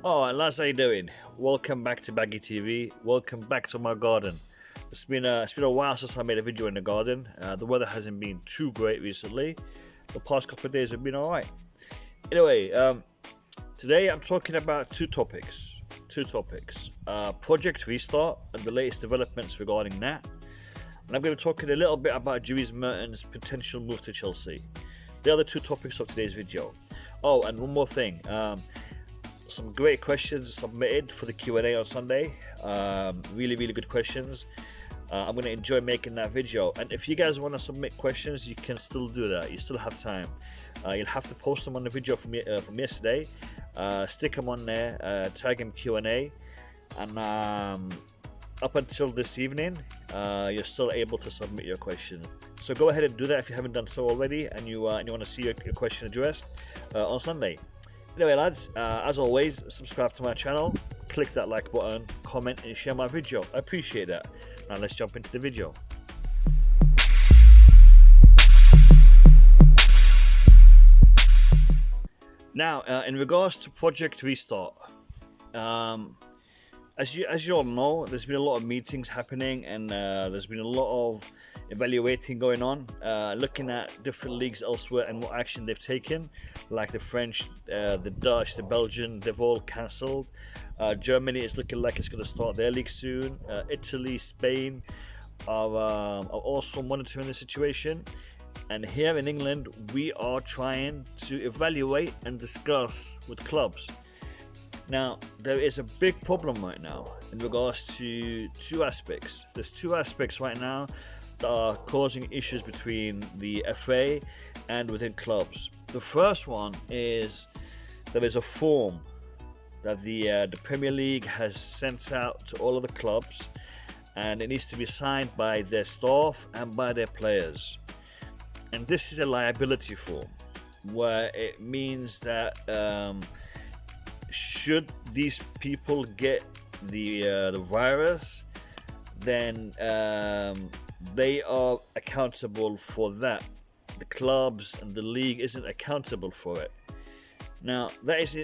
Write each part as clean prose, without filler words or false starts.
Alright lads, how you doing? Welcome back to Baggy TV. Welcome back to my garden. It's been a while since I made a video in the garden. The weather hasn't been too great recently. The past couple of days have been alright. Anyway, today I'm talking about two topics. Project Restart and the latest developments regarding that. And I'm going to be talking a little bit about Dries Mertens' potential move to Chelsea. They are the two topics of today's video. Oh, and one more thing. Some great questions submitted for the Q&A on Sunday. Really good questions. I'm going to enjoy making that video. And if you guys want to submit questions, you can still do that. You still have time. You'll have to post them on the video from yesterday. Stick them on there. Tag them Q&A. And up until this evening, you're still able to submit your question. So go ahead and do that if you haven't done so already, and you want to see your question addressed on Sunday. Anyway lads, as always, subscribe to my channel, click that like button, comment and share my video. I appreciate that. Now let's jump into the video. Now in regards to Project Restart, as you all know, there's been a lot of meetings happening, and there's been a lot of evaluating going on, looking at different leagues elsewhere and what action they've taken, like the French, the Dutch, the Belgian. They've all cancelled. Germany is looking like it's going to start their league soon. Italy, Spain are also monitoring the situation, and here in England we are trying to evaluate and discuss with clubs. Now, there is a big problem right now in regards to two aspects. There's two aspects right now that are causing issues between the FA and within clubs. The first one is there is a form that the Premier League has sent out to all of the clubs, and it needs to be signed by their staff and by their players. And this is a liability form, where it means that should these people get the virus, then they are accountable for that. The clubs and the league isn't accountable for it. Now that is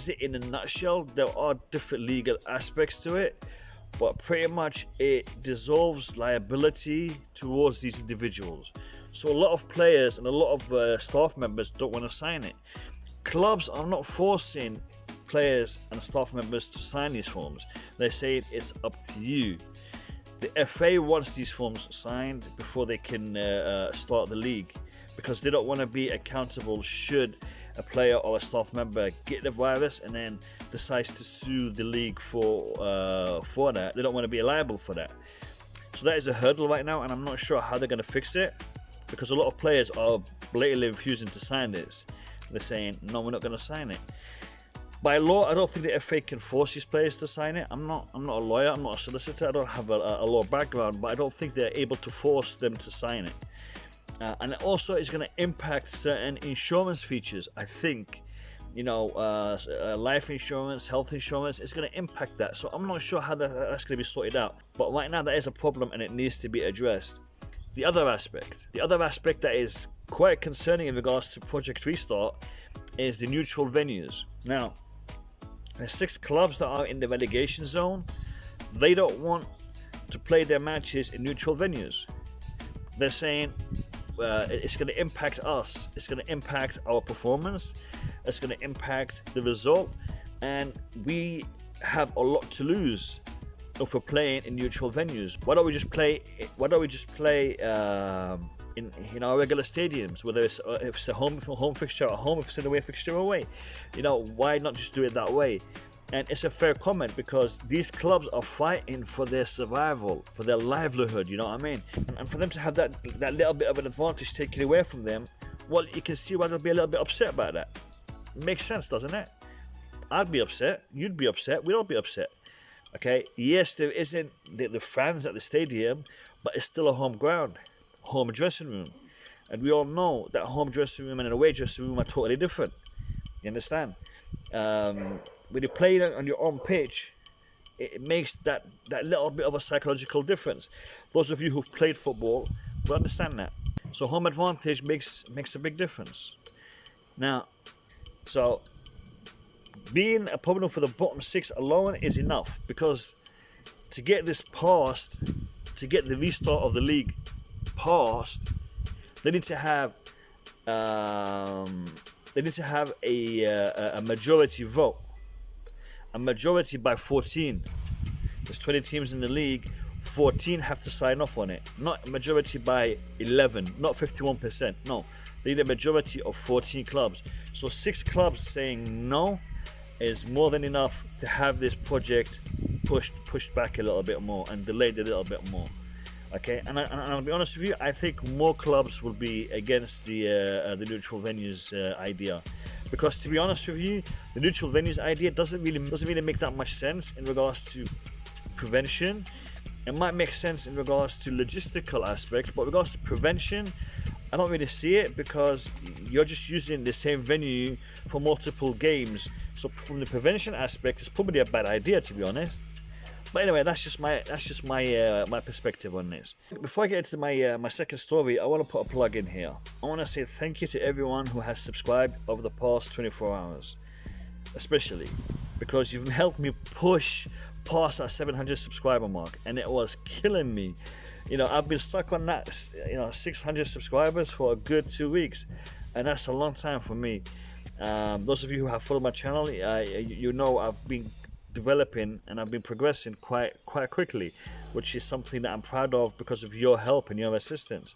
it in a nutshell. There are different legal aspects to it, but pretty much it dissolves liability towards these individuals. So a lot of players and a lot of staff members don't want to sign it. Clubs are not forcing players and staff members to sign these forms. They're saying it's up to you. The FA wants these forms signed before they can start the league, because they don't want to be accountable should a player or a staff member get the virus and then decides to sue the league for that. They don't want to be liable for that. So that is a hurdle right now, and I'm not sure how they're going to fix it, because a lot of players are blatantly refusing to sign this. They're saying, no, we're not going to sign it. By law, I don't think the FA can force these players to sign it. I'm not a lawyer, I'm not a solicitor, I don't have a law background, but I don't think they're able to force them to sign it. And it also is going to impact certain insurance features. I think, life insurance, health insurance, is going to impact that. So I'm not sure how that's going to be sorted out. But right now, that is a problem and it needs to be addressed. The other aspect that is quite concerning in regards to Project Restart is the neutral venues. Now, there's 6 clubs that are in the relegation zone. They don't want to play their matches in neutral venues. They're saying it's going to impact us. It's going to impact our performance. It's going to impact the result, and we have a lot to lose if we're playing in neutral venues. Why don't we just play in our regular stadiums, whether if it's a home fixture at home, if it's an away fixture away? Why not just do it that way? And it's a fair comment, because these clubs are fighting for their survival, for their livelihood, you know what I mean? And for them to have that little bit of an advantage taken away from them, well, you can see why they'll be a little bit upset about that. Makes sense, doesn't it? I'd be upset, you'd be upset, we'd all be upset. Okay, yes, there isn't the fans at the stadium, but it's still a home ground, home dressing room, and we all know that home dressing room and an away dressing room are totally different. You understand? When you're playing on your own pitch, it makes that little bit of a psychological difference. Those of you who've played football will understand that. So home advantage makes a big difference. Now, so being a problem for the bottom 6 alone is enough, because to get this passed, to get the restart of the league passed, they need to have a majority vote, a majority by 14. There's 20 teams in the league, 14 have to sign off on it. Not a majority by 11, not 51%. No, they need a majority of 14 clubs. So 6 clubs saying no is more than enough to have this project pushed back a little bit more and delayed a little bit more. Okay, and I'll be honest with you, I think more clubs will be against the neutral venues idea, because to be honest with you, the neutral venues idea doesn't really make that much sense in regards to prevention. It might make sense in regards to logistical aspects, but in regards to prevention, I don't really see it, because you're just using the same venue for multiple games. So from the prevention aspect, it's probably a bad idea, to be honest. But anyway, that's just my perspective on this. Before I get into my second story, I want to put a plug in here. I want to say thank you to everyone who has subscribed over the past 24 hours, especially because you've helped me push past that 700 subscriber mark, and it was killing me. You know, I've been stuck on that 600 subscribers for a good 2 weeks, and that's a long time for me. Those of you who have followed my channel, you know I've been developing and I've been progressing quite quickly, which is something that I'm proud of because of your help and your assistance,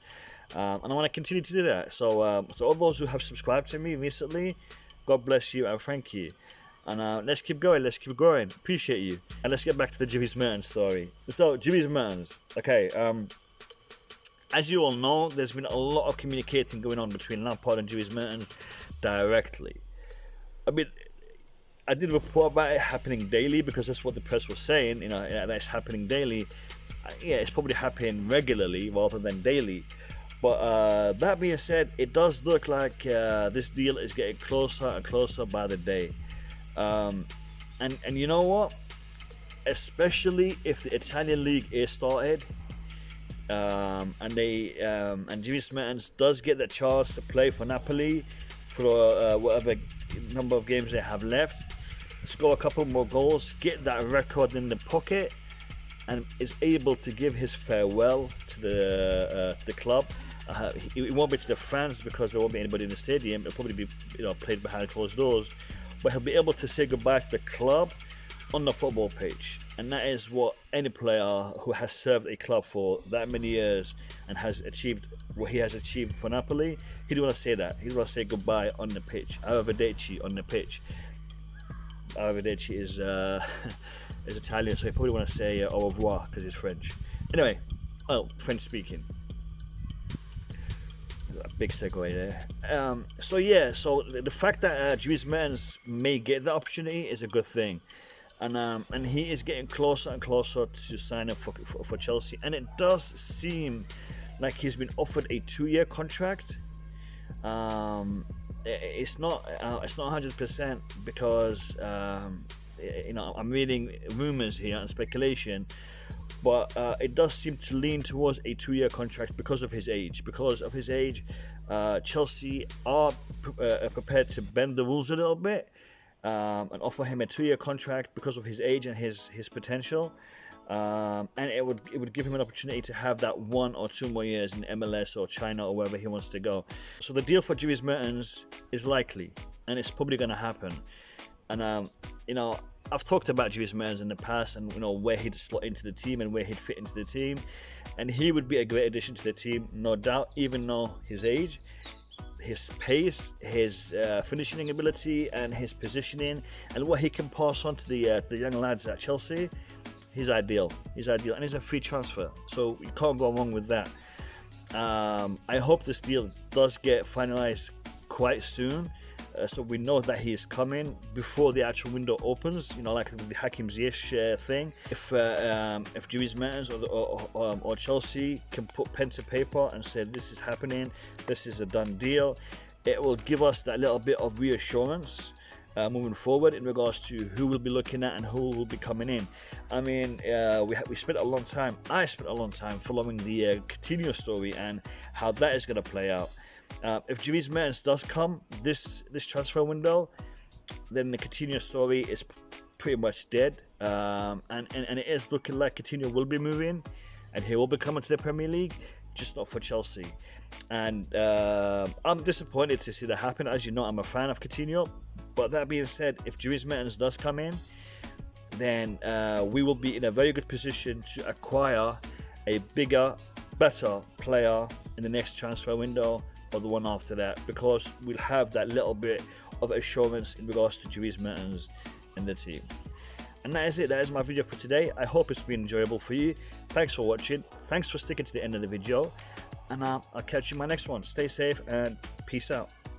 and I want to continue to do that. So all those who have subscribed to me recently, God bless you and thank you. And let's keep going, let's keep growing. Appreciate you. And let's get back to the Dries Mertens story. So Dries Mertens, okay, as you all know, there's been a lot of communicating going on between Lampard and Dries Mertens directly. I mean, I did report about it happening daily because that's what the press was saying, you know, that it's happening daily. Yeah, it's probably happening regularly rather than daily. But that being said, it does look like this deal is getting closer and closer by the day. And you know what? Especially if the Italian league is started, and Dries Mertens does get the chance to play for Napoli for whatever number of games they have left, score a couple more goals, get that record in the pocket, and is able to give his farewell to the club. It won't be to the fans because there won't be anybody in the stadium. It'll probably be played behind closed doors, but he'll be able to say goodbye to the club on the football pitch, and that is what any player who has served a club for that many years and has achieved what he has achieved for Napoli, he'd want to say that. He'd want to say goodbye on the pitch. Arrivederci on the pitch. Arrivederci is is Italian, so he probably want to say au revoir because he's French. Anyway, well, French speaking. A big segue there. So the fact that Dries Mertens may get the opportunity is a good thing, and he is getting closer and closer to signing for Chelsea, and it does seem like he's been offered a 2-year contract. It's not 100% because I'm reading rumors here and speculation, but it does seem to lean towards a 2-year contract because of his age. Chelsea are prepared to bend the rules a little bit and offer him a 2-year contract because of his age and his potential. And it would give him an opportunity to have that 1 or 2 more years in MLS or China or wherever he wants to go. So the deal for Dries Mertens is likely, and it's probably going to happen. And I've talked about Dries Mertens in the past, and where he'd slot into the team and where he'd fit into the team, and he would be a great addition to the team, no doubt. Even though his age, his pace, his finishing ability, and his positioning, and what he can pass on to the young lads at Chelsea. He's ideal, and he's a free transfer, so you can't go wrong with that. I hope this deal does get finalized quite soon, so we know that he is coming before the actual window opens. Like the Hakim Ziyech thing. If Dries Mertens or Chelsea can put pen to paper and say this is happening, this is a done deal, it will give us that little bit of reassurance moving forward in regards to who we'll be looking at and who will be coming in. I mean, we spent a long time. I spent a long time following the Coutinho story and how that is going to play out. If Dries Mertens does come this transfer window, then the Coutinho story is pretty much dead, and it is looking like Coutinho will be moving, and he will be coming to the Premier League, just not for Chelsea. And I'm disappointed to see that happen. As you know, I'm a fan of Coutinho. But that being said, if Dries Mertens does come in, then we will be in a very good position to acquire a bigger, better player in the next transfer window or the one after that, because we'll have that little bit of assurance in regards to Dries Mertens in the team. And that is it. That is my video for today. I hope it's been enjoyable for you. Thanks for watching. Thanks for sticking to the end of the video. And I'll catch you in my next one. Stay safe and peace out.